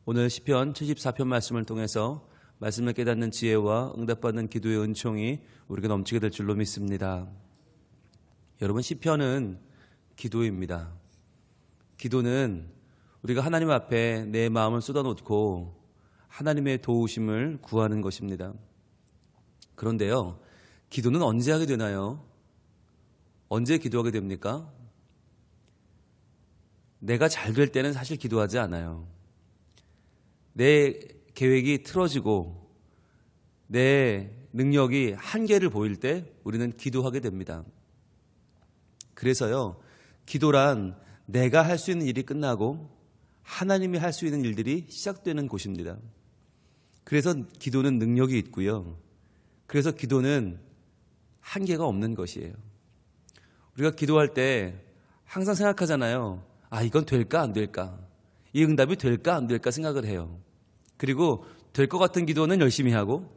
오늘 시편 74편 말씀을 통해서 말씀을 깨닫는 지혜와 응답받는 기도의 은총이 우리가 넘치게 될 줄로 믿습니다. 여러분, 시편은 기도입니다. 기도는 우리가 하나님 앞에 내 마음을 쏟아놓고 하나님의 도우심을 구하는 것입니다. 그런데요, 기도는 언제 하게 되나요? 언제 기도하게 됩니까? 내가 잘 될 때는 사실 기도하지 않아요. 내 계획이 틀어지고 내 능력이 한계를 보일 때 우리는 기도하게 됩니다. 그래서요, 기도란 내가 할 수 있는 일이 끝나고 하나님이 할 수 있는 일들이 시작되는 곳입니다. 그래서 기도는 능력이 있고요. 그래서 기도는 한계가 없는 것이에요. 우리가 기도할 때 항상 생각하잖아요. 이건 될까 안 될까? 이 응답이 될까 안 될까 생각을 해요. 그리고 될 것 같은 기도는 열심히 하고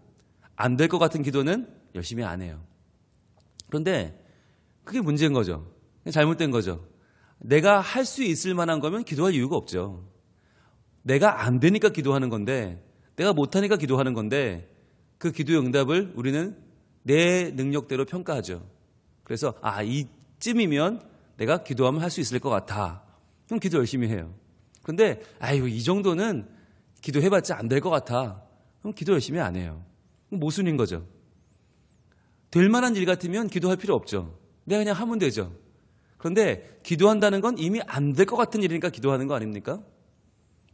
안 될 것 같은 기도는 열심히 안 해요. 그런데 그게 문제인 거죠. 잘못된 거죠. 내가 할 수 있을 만한 거면 기도할 이유가 없죠. 내가 안 되니까 기도하는 건데, 내가 못하니까 기도하는 건데, 그 기도의 응답을 우리는 내 능력대로 평가하죠. 그래서 이쯤이면 내가 기도하면 할 수 있을 것 같아. 그럼 기도 열심히 해요. 그런데 이 정도는 기도해봤자 안 될 것 같아. 그럼 기도 열심히 안 해요. 모순인 거죠. 될 만한 일 같으면 기도할 필요 없죠. 내가 그냥 하면 되죠. 그런데 기도한다는 건 이미 안 될 것 같은 일이니까 기도하는 거 아닙니까?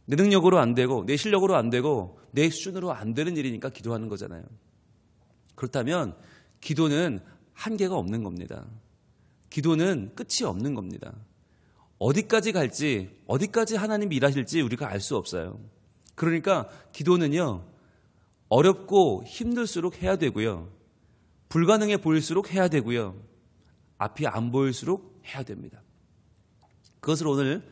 내 능력으로 안 되고 내 실력으로 안 되고 내 수준으로 안 되는 일이니까 기도하는 거잖아요. 그렇다면 기도는 한계가 없는 겁니다. 기도는 끝이 없는 겁니다. 어디까지 갈지, 어디까지 하나님이 일하실지 우리가 알 수 없어요. 그러니까 기도는요, 어렵고 힘들수록 해야 되고요, 불가능해 보일수록 해야 되고요, 앞이 안 보일수록 해야 됩니다. 그것을 오늘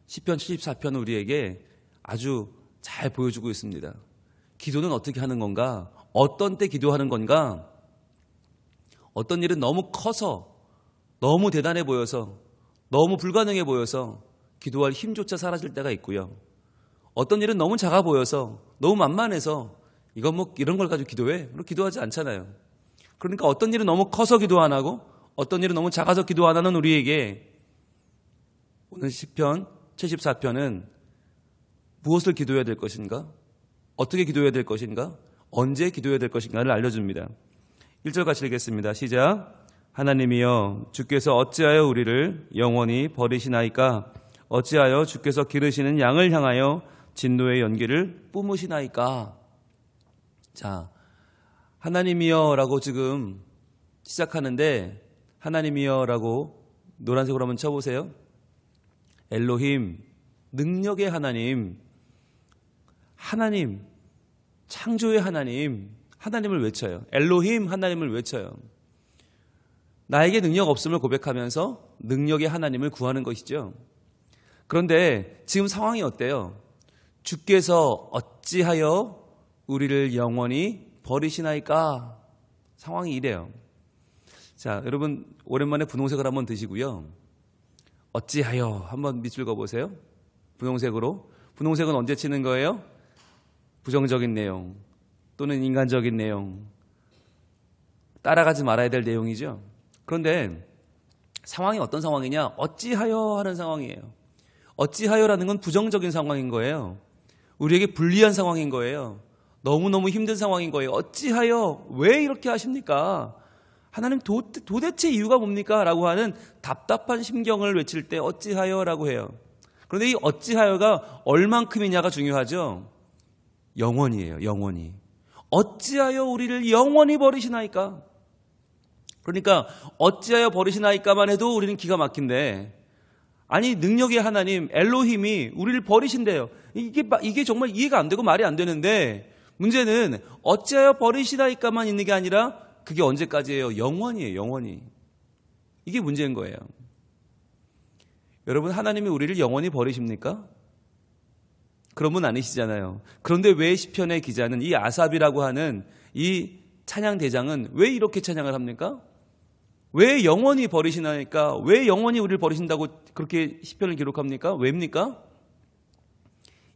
시편 74편은 우리에게 아주 잘 보여주고 있습니다. 기도는 어떻게 하는 건가? 어떤 때 기도하는 건가? 어떤 일은 너무 커서, 너무 대단해 보여서, 너무 불가능해 보여서 기도할 힘조차 사라질 때가 있고요. 어떤 일은 너무 작아 보여서, 너무 만만해서 이건 이런 걸 가지고 기도해? 그럼 기도하지 않잖아요. 그러니까 어떤 일은 너무 커서 기도 안 하고 어떤 일은 너무 작아서 기도 안 하는 우리에게 오늘 시편 74편은 무엇을 기도해야 될 것인가? 어떻게 기도해야 될 것인가? 언제 기도해야 될 것인가를 알려줍니다. 1절 같이 읽겠습니다. 시작. 하나님이여, 주께서 어찌하여 우리를 영원히 버리시나이까? 어찌하여 주께서 기르시는 양을 향하여 진노의 연기를 뿜으시나이까? 자, 하나님이여 라고 지금 시작하는데, 하나님이여 라고 노란색으로 한번 쳐보세요. 엘로힘, 능력의 하나님, 하나님, 창조의 하나님, 하나님을 외쳐요. 엘로힘, 하나님을 외쳐요. 나에게 능력 없음을 고백하면서 능력의 하나님을 구하는 것이죠. 그런데 지금 상황이 어때요? 주께서 어찌하여 우리를 영원히 버리시나이까? 상황이 이래요. 자, 여러분 오랜만에 분홍색을 한번 드시고요. 어찌하여 한번 밑줄 그어보세요. 분홍색으로. 분홍색은 언제 치는 거예요? 부정적인 내용 또는 인간적인 내용, 따라가지 말아야 될 내용이죠. 그런데 상황이 어떤 상황이냐? 어찌하여 하는 상황이에요. 어찌하여라는 건 부정적인 상황인 거예요. 우리에게 불리한 상황인 거예요. 너무너무 힘든 상황인 거예요. 어찌하여, 왜 이렇게 하십니까? 하나님 도대체 이유가 뭡니까? 라고 하는 답답한 심경을 외칠 때 어찌하여라고 해요. 그런데 이 어찌하여가 얼만큼이냐가 중요하죠. 영원이에요. 영원히. 어찌하여 우리를 영원히 버리시나이까? 그러니까 어찌하여 버리시나이까만 해도 우리는 기가 막힌데, 아니 능력의 하나님 엘로힘이 우리를 버리신대요. 이게 정말 이해가 안 되고 말이 안 되는데, 문제는 어찌하여 버리시나이까만 있는 게 아니라 그게 언제까지예요? 영원이에요. 영원히. 이게 문제인 거예요. 여러분, 하나님이 우리를 영원히 버리십니까? 그런 분 아니시잖아요. 그런데 왜 시편의 기자는, 이 아삽이라고 하는 이 찬양 대장은 왜 이렇게 찬양을 합니까? 왜 영원히 버리시나니까? 왜 영원히 우리를 버리신다고 그렇게 시편을 기록합니까? 왜입니까?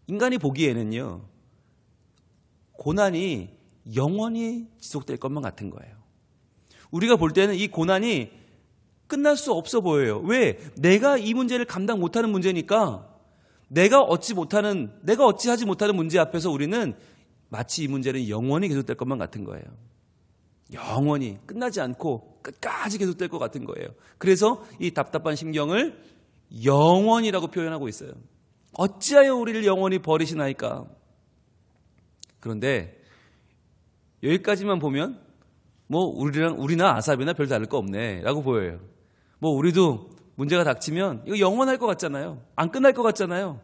인간이 보기에는요, 고난이 영원히 지속될 것만 같은 거예요. 우리가 볼 때는 이 고난이 끝날 수 없어 보여요. 왜? 내가 이 문제를 감당 못하는 문제니까 내가 어찌하지 못하는 문제 앞에서 우리는 마치 이 문제는 영원히 계속될 것만 같은 거예요. 영원히 끝나지 않고 끝까지 계속될 것 같은 거예요. 그래서 이 답답한 심경을 영원이라고 표현하고 있어요. 어찌하여 우리를 영원히 버리시나이까? 그런데 여기까지만 보면 뭐 우리나 아삽이나 별 다를 거 없네 라고 보여요. 뭐 우리도 문제가 닥치면 이거 영원할 것 같잖아요. 안 끝날 것 같잖아요.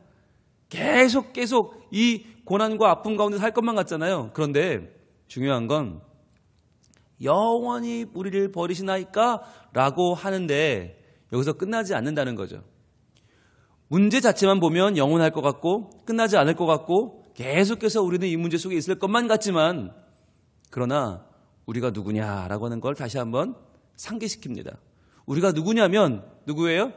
계속 이 고난과 아픔 가운데 살 것만 같잖아요. 그런데 중요한 건 영원히 우리를 버리시나이까? 라고 하는데 여기서 끝나지 않는다는 거죠. 문제 자체만 보면 영원할 것 같고 끝나지 않을 것 같고 계속해서 우리는 이 문제 속에 있을 것만 같지만, 그러나 우리가 누구냐라고 하는 걸 다시 한번 상기시킵니다. 우리가 누구냐면 누구예요?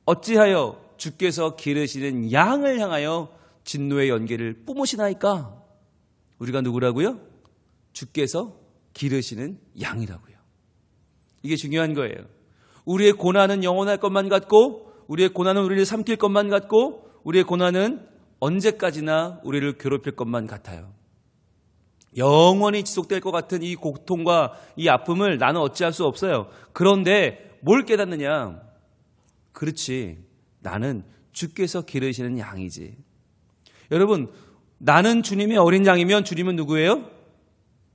어찌하여 주께서 기르시는 양을 향하여 진노의 연기를 뿜으시나이까? 우리가 누구라고요? 주께서 기르시는 양이라고요. 이게 중요한 거예요. 우리의 고난은 영원할 것만 같고, 우리의 고난은 우리를 삼킬 것만 같고, 우리의 고난은 언제까지나 우리를 괴롭힐 것만 같아요. 영원히 지속될 것 같은 이 고통과 이 아픔을 나는 어찌할 수 없어요. 그런데 뭘 깨닫느냐? 그렇지, 나는 주께서 기르시는 양이지. 여러분, 나는 주님의 어린 양이면 주님은 누구예요?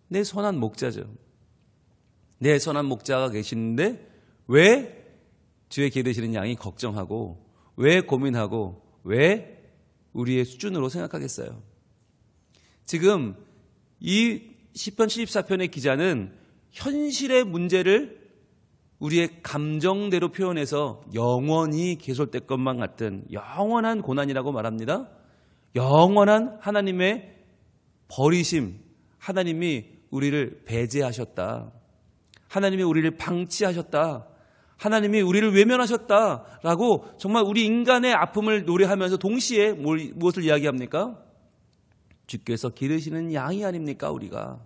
내 선한 목자죠. 내 선한 목자가 계시는데 왜 주의 기르시는 양이 걱정하고, 왜 고민하고, 왜 우리의 수준으로 생각하겠어요? 지금 이 시편 74편의 기자는 현실의 문제를 우리의 감정대로 표현해서 영원히 계속될 것만 같은 영원한 고난이라고 말합니다. 영원한 하나님의 버리심, 하나님이 우리를 배제하셨다, 하나님이 우리를 방치하셨다, 하나님이 우리를 외면하셨다라고 정말 우리 인간의 아픔을 노래하면서 동시에 무엇을 이야기합니까? 주께서 기르시는 양이 아닙니까? 우리가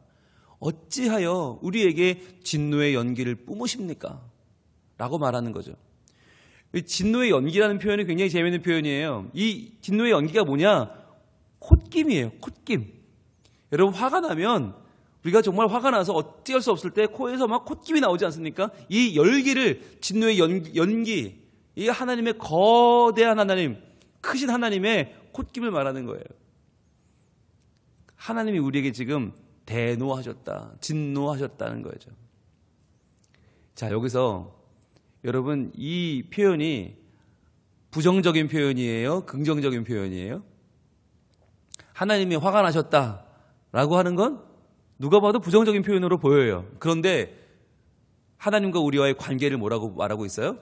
어찌하여 우리에게 진노의 연기를 뿜으십니까? 라고 말하는 거죠. 진노의 연기라는 표현이 굉장히 재미있는 표현이에요. 이 진노의 연기가 뭐냐? 콧김이에요. 콧김. 여러분, 화가 나면 우리가 정말 화가 나서 어찌할 수 없을 때 코에서 막 콧김이 나오지 않습니까? 이 열기를, 진노의 연기, 이 하나님의 거대한 하나님, 크신 하나님의 콧김을 말하는 거예요. 하나님이 우리에게 지금 대노하셨다, 진노하셨다는 거죠. 자, 여기서 여러분, 이 표현이 부정적인 표현이에요? 긍정적인 표현이에요? 하나님이 화가 나셨다라고 하는 건 누가 봐도 부정적인 표현으로 보여요. 그런데 하나님과 우리와의 관계를 뭐라고 말하고 있어요?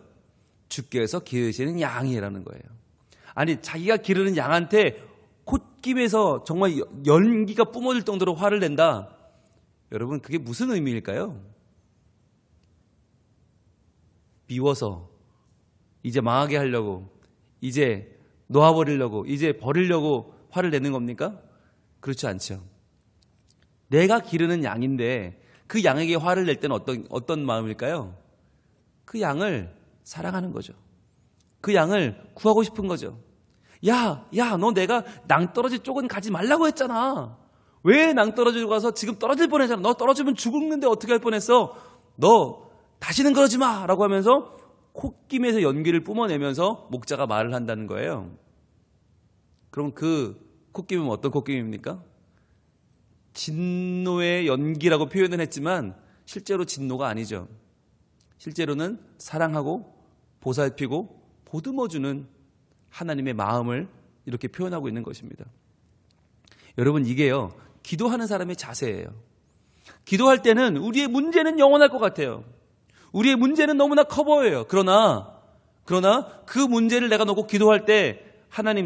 주께서 기르시는 양이라는 거예요. 아니, 자기가 기르는 양한테 콧김에서 정말 연기가 뿜어질 정도로 화를 낸다. 여러분, 그게 무슨 의미일까요? 미워서, 이제 망하게 하려고, 이제 놓아버리려고, 이제 버리려고 화를 내는 겁니까? 그렇지 않죠. 내가 기르는 양인데 그 양에게 화를 낼 때는 어떤 마음일까요? 그 양을 사랑하는 거죠. 그 양을 구하고 싶은 거죠. 야, 너 내가 낭떠러지 쪽은 가지 말라고 했잖아. 왜 낭떠러지로 가서 지금 떨어질 뻔했잖아. 너 떨어지면 죽는데 어떻게 할 뻔했어. 너 다시는 그러지 마 라고 하면서 콧김에서 연기를 뿜어내면서 목자가 말을 한다는 거예요. 그럼 그 콧김은 어떤 콧김입니까? 진노의 연기라고 표현을 했지만 실제로 진노가 아니죠. 실제로는 사랑하고 보살피고 보듬어주는 하나님의 마음을 이렇게 표현하고 있는 것입니다. 여러분, 이게요, 기도하는 사람의 자세예요. 기도할 때는 우리의 문제는 영원할 것 같아요. 우리의 문제는 너무나 커 보여요. 그러나 그 문제를 내가 놓고 기도할 때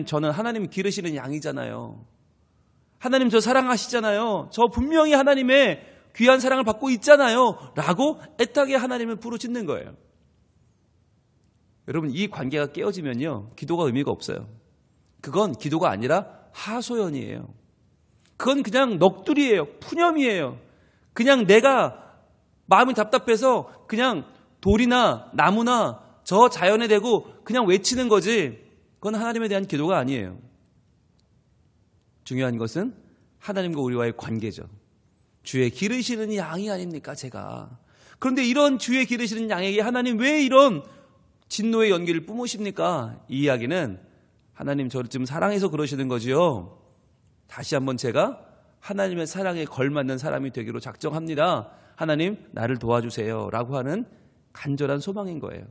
저는 하나님 기르시는 양이잖아요. 하나님 저 사랑하시잖아요. 저 분명히 하나님의 귀한 사랑을 받고 있잖아요. 라고 애타게 하나님을 부르짖는 거예요. 여러분, 이 관계가 깨어지면요, 기도가 의미가 없어요. 그건 기도가 아니라 하소연이에요. 그건 그냥 넋두리예요. 푸념이에요. 그냥 내가 마음이 답답해서 그냥 돌이나 나무나 저 자연에 대고 그냥 외치는 거지, 그건 하나님에 대한 기도가 아니에요. 중요한 것은 하나님과 우리와의 관계죠. 주의 기르시는 양이 아닙니까, 제가. 그런데 이런 주의 기르시는 양에게 하나님 왜 이런 진노의 연기를 뿜으십니까? 이 이야기는 하나님 저를 지금 사랑해서 그러시는 거지요. 다시 한번 제가 하나님의 사랑에 걸맞는 사람이 되기로 작정합니다. 하나님 나를 도와주세요 라고 하는 간절한 소망인 거예요.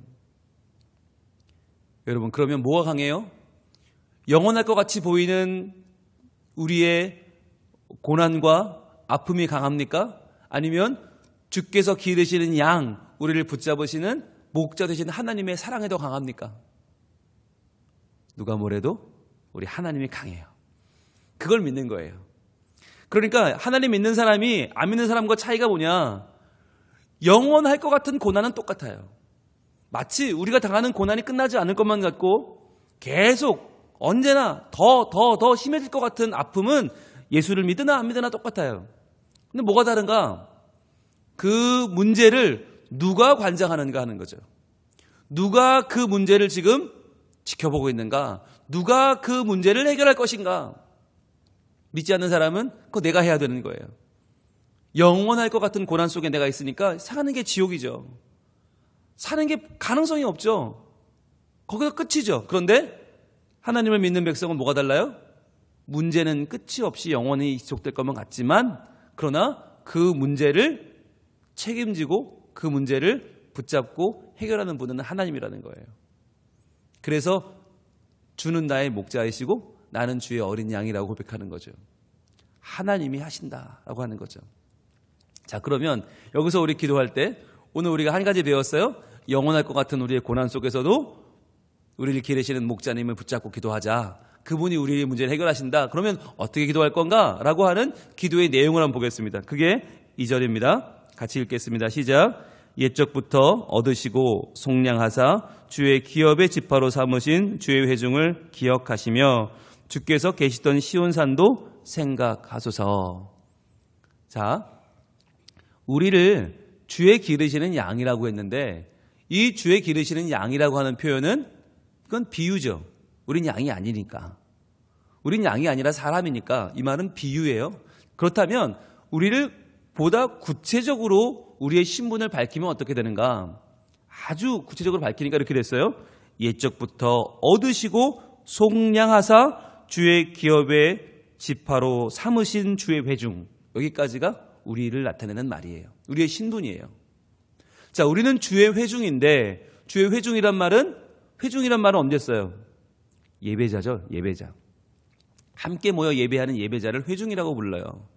여러분, 그러면 뭐가 강해요? 영원할 것 같이 보이는 우리의 고난과 아픔이 강합니까? 아니면 주께서 기르시는 양, 우리를 붙잡으시는 목자 되신 하나님의 사랑이 더 강합니까? 누가 뭐래도 우리 하나님이 강해요. 그걸 믿는 거예요. 그러니까 하나님 믿는 사람이 안 믿는 사람과 차이가 뭐냐? 영원할 것 같은 고난은 똑같아요. 마치 우리가 당하는 고난이 끝나지 않을 것만 같고 계속 언제나 더 심해질 것 같은 아픔은 예수를 믿으나 안 믿으나 똑같아요. 근데 뭐가 다른가? 그 문제를 누가 관장하는가 하는 거죠. 누가 그 문제를 지금 지켜보고 있는가? 누가 그 문제를 해결할 것인가? 믿지 않는 사람은 그거 내가 해야 되는 거예요. 영원할 것 같은 고난 속에 내가 있으니까 사는 게 지옥이죠. 사는 게 가능성이 없죠. 거기서 끝이죠. 그런데 하나님을 믿는 백성은 뭐가 달라요? 문제는 끝이 없이 영원히 지속될 것만 같지만, 그러나 그 문제를 책임지고 그 문제를 붙잡고 해결하는 분은 하나님이라는 거예요. 그래서 주는 나의 목자이시고 나는 주의 어린 양이라고 고백하는 거죠. 하나님이 하신다라고 하는 거죠. 자, 그러면 여기서 우리 기도할 때 오늘 우리가 한 가지 배웠어요. 영원할 것 같은 우리의 고난 속에서도 우리를 기르시는 목자님을 붙잡고 기도하자. 그분이 우리의 문제를 해결하신다. 그러면 어떻게 기도할 건가? 라고 하는 기도의 내용을 한번 보겠습니다. 그게 2절입니다. 같이 읽겠습니다. 시작. 옛적부터 얻으시고 속량하사 주의 기업의 지파로 삼으신 주의 회중을 기억하시며 주께서 계시던 시온산도 생각하소서. 자, 우리를 주의 기르시는 양이라고 했는데 이 주의 기르시는 양이라고 하는 표현은 그건 비유죠. 우린 양이 아니니까. 우린 양이 아니라 사람이니까 이 말은 비유예요. 그렇다면 우리를 보다 구체적으로 우리의 신분을 밝히면 어떻게 되는가? 아주 구체적으로 밝히니까 이렇게 됐어요. 옛적부터 얻으시고 속량하사 주의 기업의 지파로 삼으신 주의 회중. 여기까지가 우리를 나타내는 말이에요. 우리의 신분이에요. 자, 우리는 주의 회중인데 주의 회중이란 말은 언제 써요? 예배자죠. 예배자. 함께 모여 예배하는 예배자를 회중이라고 불러요.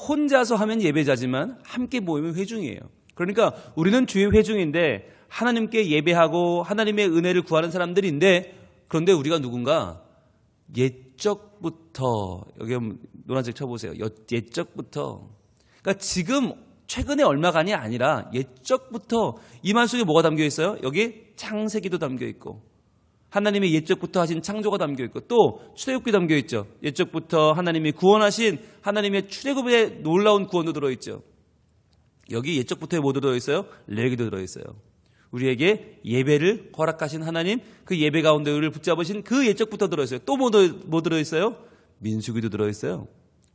혼자서 하면 예배자지만 함께 모이면 회중이에요. 그러니까 우리는 주의 회중인데 하나님께 예배하고 하나님의 은혜를 구하는 사람들인데, 그런데 우리가 누군가 옛적부터, 여기 노란색 쳐보세요. 옛적부터, 그러니까 지금 최근에 얼마간이 아니라 옛적부터 이 말 속에 뭐가 담겨 있어요? 여기 창세기도 담겨 있고 하나님의 옛적부터 하신 창조가 담겨 있고 또 출애굽기 담겨 있죠. 옛적부터 하나님이 구원하신 하나님의 출애굽의 놀라운 구원도 들어있죠. 여기 옛적부터에 뭐 들어있어요? 레위기도 들어있어요. 우리에게 예배를 허락하신 하나님, 그 예배 가운데 우리를 붙잡으신 그 옛적부터 들어있어요. 또 뭐 들어있어요? 민수기도 들어있어요.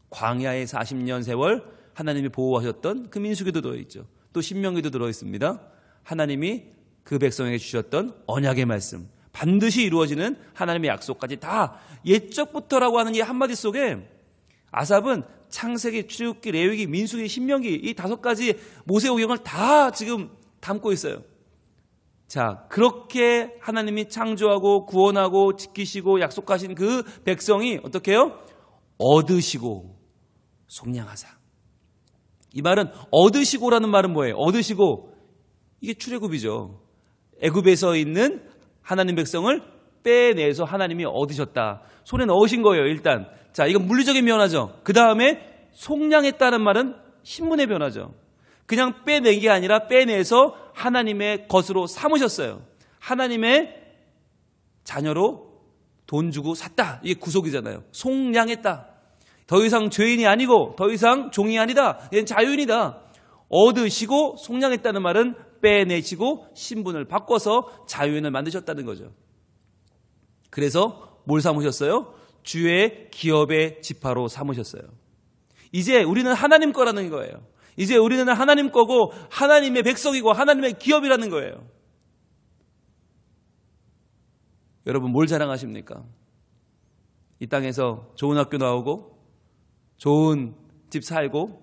광야의 40년 세월 하나님이 보호하셨던 그 민수기도 들어있죠. 또 신명기도 들어있습니다. 하나님이 그 백성에게 주셨던 언약의 말씀, 반드시 이루어지는 하나님의 약속까지 다 옛적부터라고 하는 이 한마디 속에 아삽은 창세기, 출애굽기, 레위기, 민수기, 신명기 이 5가지 모세오경을 다 지금 담고 있어요. 자, 그렇게 하나님이 창조하고 구원하고 지키시고 약속하신 그 백성이 어떻게 해요? 얻으시고 속량하사. 이 말은 얻으시고라는 말은 뭐예요? 얻으시고, 이게 출애굽이죠. 애굽에서 있는 하나님 백성을 빼내서 하나님이 얻으셨다. 손에 넣으신 거예요, 일단. 자, 이건 물리적인 변화죠. 그 다음에 속량했다는 말은 신분의 변화죠. 그냥 빼낸 게 아니라 빼내서 하나님의 것으로 삼으셨어요. 하나님의 자녀로 돈 주고 샀다. 이게 구속이잖아요. 속량했다. 더 이상 죄인이 아니고 더 이상 종이 아니다. 얘는 자유인이다. 얻으시고 속량했다는 말은 빼내시고 신분을 바꿔서 자유인을 만드셨다는 거죠. 그래서 뭘 삼으셨어요? 주의 기업의 지파로 삼으셨어요. 이제 우리는 하나님 거라는 거예요. 이제 우리는 하나님 거고 하나님의 백성이고 하나님의 기업이라는 거예요. 여러분 뭘 자랑하십니까? 이 땅에서 좋은 학교 나오고 좋은 집 살고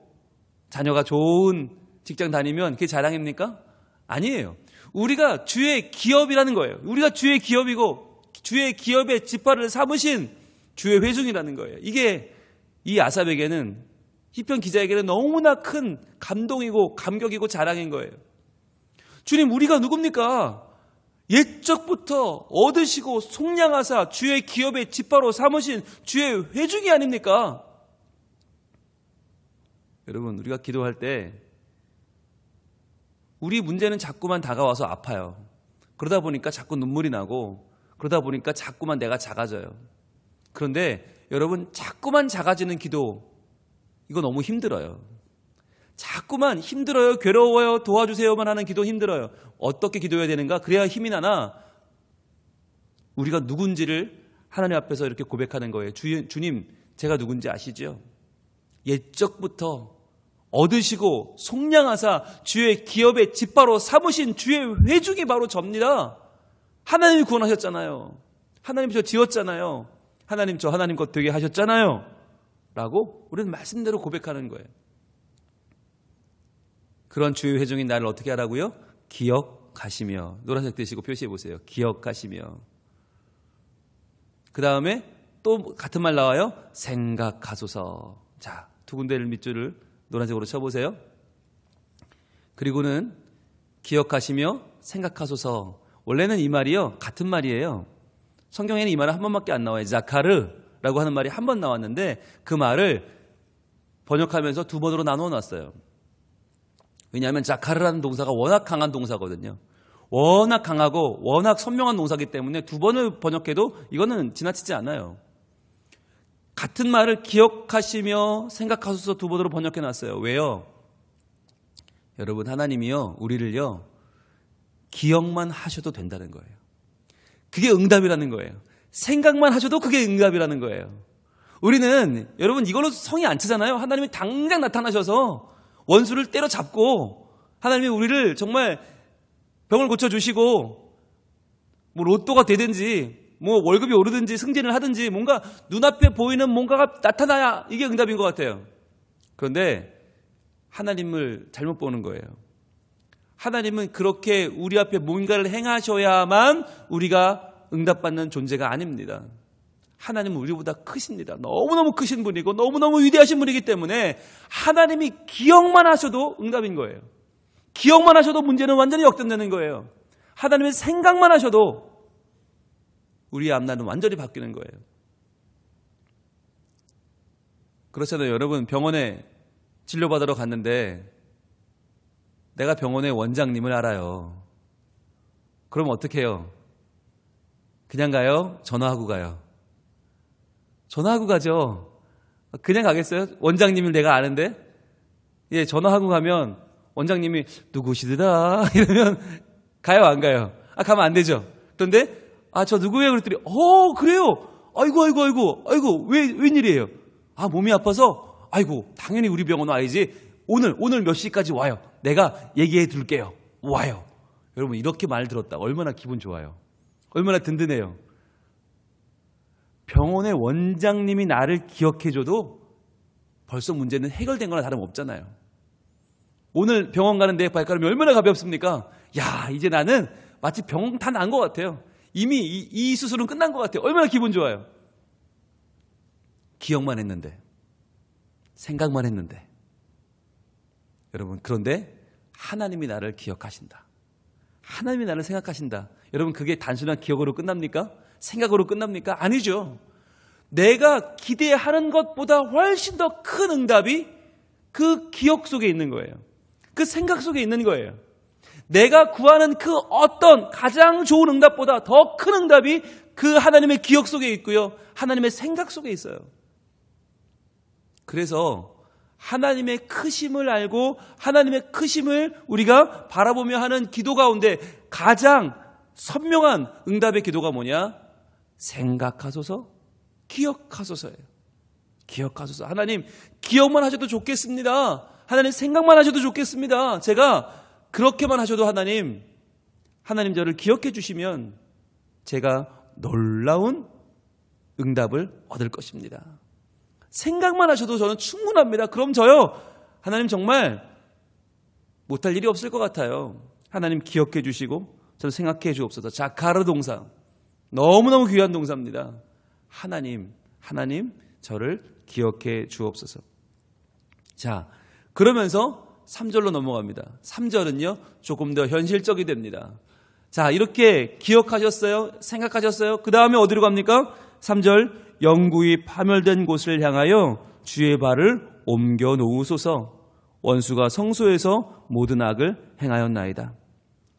자녀가 좋은 직장 다니면 그게 자랑입니까? 아니에요. 우리가 주의 기업이라는 거예요. 우리가 주의 기업이고 주의 기업의 지파를 삼으신 주의 회중이라는 거예요. 이게 이 아삽에게는 시편 기자에게는 너무나 큰 감동이고 감격이고 자랑인 거예요. 주님, 우리가 누굽니까? 옛적부터 얻으시고 속량하사 주의 기업의 지파로 삼으신 주의 회중이 아닙니까? 여러분, 우리가 기도할 때 우리 문제는 자꾸만 다가와서 아파요. 그러다 보니까 자꾸 눈물이 나고 그러다 보니까 자꾸만 내가 작아져요. 그런데 여러분, 자꾸만 작아지는 기도, 이거 너무 힘들어요. 자꾸만 힘들어요, 괴로워요, 도와주세요만 하는 기도 힘들어요. 어떻게 기도해야 되는가? 그래야 힘이 나나? 우리가 누군지를 하나님 앞에서 이렇게 고백하는 거예요. 주님, 제가 누군지 아시죠? 옛적부터 얻으시고 속량하사 주의 기업의 지파로 삼으신 주의 회중이 바로 접니다. 하나님이 구원하셨잖아요. 하나님 저 지었잖아요. 하나님 저 하나님 것 되게 하셨잖아요. 라고 우리는 말씀대로 고백하는 거예요. 그런 주의 회중인 나를 어떻게 하라고요? 기억하시며. 노란색 드시고 표시해 보세요. 기억하시며. 그 다음에 또 같은 말 나와요. 생각하소서. 자, 두 군데를 밑줄을 노란색으로 쳐보세요. 그리고는 기억하시며 생각하소서. 원래는 이 말이요, 같은 말이에요. 성경에는 이 말은 한 번밖에 안 나와요. 자카르라고 하는 말이 한 번 나왔는데 그 말을 번역하면서 두 번으로 나누어 놨어요. 왜냐하면 자카르라는 동사가 워낙 강한 동사거든요. 워낙 강하고 워낙 선명한 동사이기 때문에 두 번을 번역해도 이거는 지나치지 않아요. 같은 말을 기억하시며 생각하소서 두 번으로 번역해 놨어요. 왜요? 여러분, 하나님이요, 우리를요, 기억만 하셔도 된다는 거예요. 그게 응답이라는 거예요. 생각만 하셔도 그게 응답이라는 거예요. 우리는 여러분 이걸로 성이 안 차잖아요. 하나님이 당장 나타나셔서 원수를 때려잡고 하나님이 우리를 정말 병을 고쳐주시고 뭐 로또가 되든지 뭐 월급이 오르든지 승진을 하든지 뭔가 눈앞에 보이는 뭔가가 나타나야 이게 응답인 것 같아요. 그런데 하나님을 잘못 보는 거예요. 하나님은 그렇게 우리 앞에 뭔가를 행하셔야만 우리가 응답받는 존재가 아닙니다. 하나님은 우리보다 크십니다. 너무너무 크신 분이고 너무너무 위대하신 분이기 때문에 하나님이 기억만 하셔도 응답인 거예요. 기억만 하셔도 문제는 완전히 역전되는 거예요. 하나님의 생각만 하셔도 우리의 앞날은 완전히 바뀌는 거예요. 그렇잖아요. 여러분, 병원에 진료받으러 갔는데 내가 병원의 원장님을 알아요. 그럼 어떻게 해요? 그냥 가요? 전화하고 가요? 전화하고 가죠. 그냥 가겠어요? 원장님을 내가 아는데? 예, 전화하고 가면 원장님이 누구시더라? 이러면 가요, 안 가요? 가면 안 되죠. 그런데 저 누구예요? 그랬더니 그래요? 아이고 웬일이에요? 몸이 아파서? 아이고, 당연히 우리 병원 와야지. 오늘 몇 시까지 와요? 내가 얘기해 둘게요. 와요. 여러분, 이렇게 말 들었다. 얼마나 기분 좋아요. 얼마나 든든해요. 병원의 원장님이 나를 기억해줘도 벌써 문제는 해결된 거나 다름없잖아요. 오늘 병원 가는데 발걸음이 얼마나 가볍습니까? 야, 이제 나는 마치 병 다 난 것 같아요. 이미 이 수술은 끝난 것 같아요. 얼마나 기분 좋아요. 기억만 했는데, 생각만 했는데. 여러분, 그런데 하나님이 나를 기억하신다. 하나님이 나를 생각하신다. 여러분, 그게 단순한 기억으로 끝납니까? 생각으로 끝납니까? 아니죠. 내가 기대하는 것보다 훨씬 더 큰 응답이 그 기억 속에 있는 거예요. 그 생각 속에 있는 거예요. 내가 구하는 그 어떤 가장 좋은 응답보다 더 큰 응답이 그 하나님의 기억 속에 있고요. 하나님의 생각 속에 있어요. 그래서 하나님의 크심을 알고 하나님의 크심을 우리가 바라보며 하는 기도 가운데 가장 선명한 응답의 기도가 뭐냐? 생각하소서, 기억하소서예요. 기억하소서. 하나님, 기억만 하셔도 좋겠습니다. 하나님, 생각만 하셔도 좋겠습니다. 제가 그렇게만 하셔도 하나님 저를 기억해 주시면 제가 놀라운 응답을 얻을 것입니다. 생각만 하셔도 저는 충분합니다. 그럼 저요, 하나님 정말 못할 일이 없을 것 같아요. 하나님 기억해 주시고 저를 생각해 주옵소서. 자카르 동사, 너무너무 귀한 동사입니다. 하나님 저를 기억해 주옵소서. 자, 그러면서 3절로 넘어갑니다. 3절은요 조금 더 현실적이 됩니다. 자, 이렇게 기억하셨어요? 생각하셨어요? 그 다음에 어디로 갑니까? 3절, 영구히 파멸된 곳을 향하여 주의 발을 옮겨 놓으소서. 원수가 성소에서 모든 악을 행하였나이다.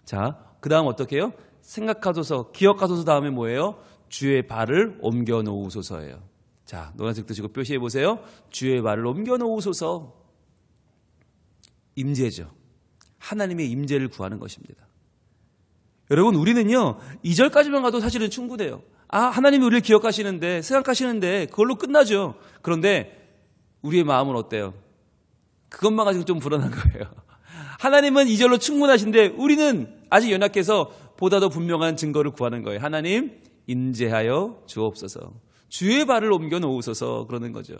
자, 그 다음 어떻게 해요? 생각하소서, 기억하소서 다음에 뭐예요? 주의 발을 옮겨 놓으소서예요. 자, 노란색 드시고 표시해 보세요. 주의 발을 옮겨 놓으소서. 임재죠. 하나님의 임재를 구하는 것입니다. 여러분, 우리는요 2절까지만 가도 사실은 충분해요. 하나님이 우리를 기억하시는데, 생각하시는데 그걸로 끝나죠. 그런데 우리의 마음은 어때요? 그것만 가지고 좀 불안한 거예요. 하나님은 2절로 충분하신데 우리는 아직 연약해서 보다 더 분명한 증거를 구하는 거예요. 하나님, 임재하여 주옵소서. 주의 발을 옮겨 놓으소서. 그러는 거죠.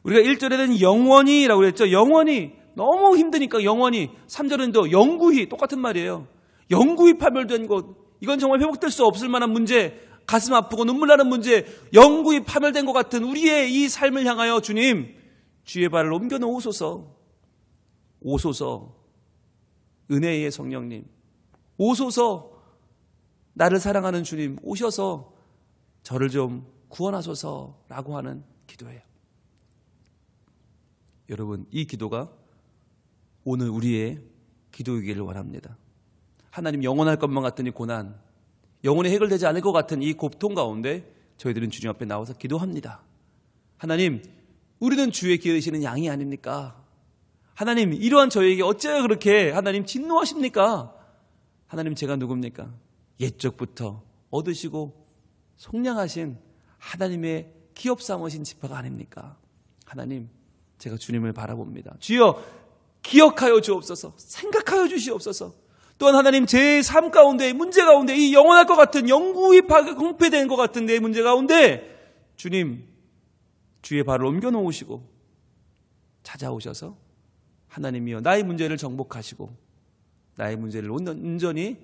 우리가 1절에는 영원히라고 그랬죠. 영원히, 너무 힘드니까 영원히. 3절은 또 영구히, 똑같은 말이에요. 영구히 파멸된 곳, 이건 정말 회복될 수 없을 만한 문제, 가슴 아프고 눈물 나는 문제, 영구히 파멸된 것 같은 우리의 이 삶을 향하여 주님, 주의 발을 옮겨 놓으소서. 오소서. 은혜의 성령님, 오소서. 나를 사랑하는 주님, 오셔서 저를 좀 구원하소서라고 하는 기도예요. 여러분, 이 기도가 오늘 우리의 기도이기를 원합니다. 하나님, 영원할 것만 같은 이 고난, 영원히 해결되지 않을 것 같은 이 고통 가운데 저희들은 주님 앞에 나와서 기도합니다. 하나님, 우리는 주의 기르시는 양이 아닙니까? 하나님, 이러한 저에게 어째야 그렇게 하나님 진노하십니까? 하나님, 제가 누굽니까? 옛적부터 얻으시고 속량하신 하나님의 기업 삼으신 지파가 아닙니까? 하나님, 제가 주님을 바라봅니다. 주여, 기억하여 주옵소서. 생각하여 주시옵소서. 또한 하나님, 제 삶 가운데, 문제 가운데, 이 영원할 것 같은, 영구히 공패된 것 같은 내 문제 가운데 주님, 주의 발을 옮겨 놓으시고 찾아오셔서 하나님이여, 나의 문제를 정복하시고 나의 문제를 온전히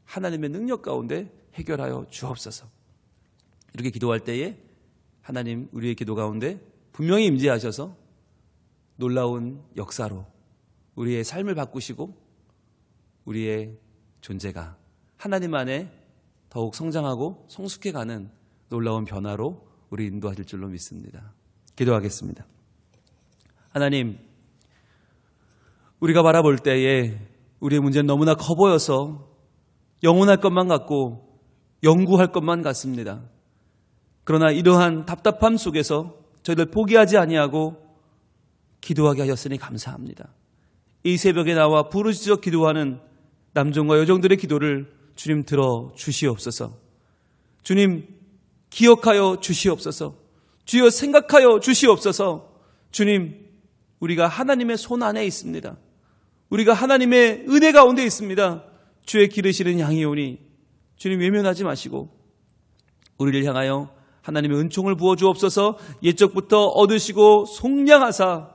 하나님의 능력 가운데 해결하여 주옵소서. 이렇게 기도할 때에 하나님, 우리의 기도 가운데 분명히 임재하셔서 놀라운 역사로 우리의 삶을 바꾸시고 우리의 존재가 하나님 안에 더욱 성장하고 성숙해가는 놀라운 변화로 우리 인도하실 줄로 믿습니다. 기도하겠습니다. 하나님, 우리가 바라볼 때에 우리의 문제는 너무나 커 보여서 영원할 것만 같고 영구할 것만 같습니다. 그러나 이러한 답답함 속에서 저희들 포기하지 아니하고 기도하게 하셨으니 감사합니다. 이 새벽에 나와 부르짖어 기도하는 남종과 여종들의 기도를 주님 들어 주시옵소서. 주님, 기억하여 주시옵소서. 주여, 생각하여 주시옵소서. 주님, 우리가 하나님의 손 안에 있습니다. 우리가 하나님의 은혜 가운데 있습니다. 주의 기르시는 양이오니 주님, 외면하지 마시고 우리를 향하여 하나님의 은총을 부어주옵소서. 옛적부터 얻으시고 속량하사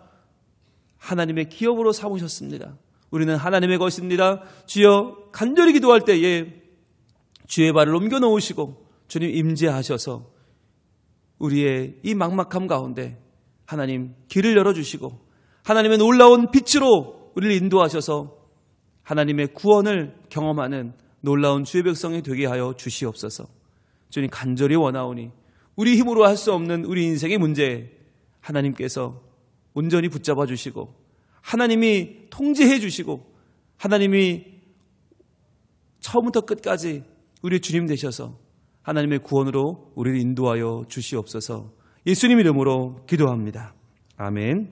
하나님의 기업으로 삼으셨습니다. 우리는 하나님의 것입니다. 주여, 간절히 기도할 때에 주의 발을 옮겨 놓으시고 주님 임재하셔서 우리의 이 막막함 가운데 하나님 길을 열어주시고 하나님의 놀라운 빛으로 우리를 인도하셔서 하나님의 구원을 경험하는 놀라운 주의 백성이 되게 하여 주시옵소서. 주님, 간절히 원하오니 우리 힘으로 할 수 없는 우리 인생의 문제 하나님께서 온전히 붙잡아 주시고 하나님이 통제해 주시고 하나님이 처음부터 끝까지 우리 주님 되셔서 하나님의 구원으로 우리를 인도하여 주시옵소서. 예수님 이름으로 기도합니다. 아멘.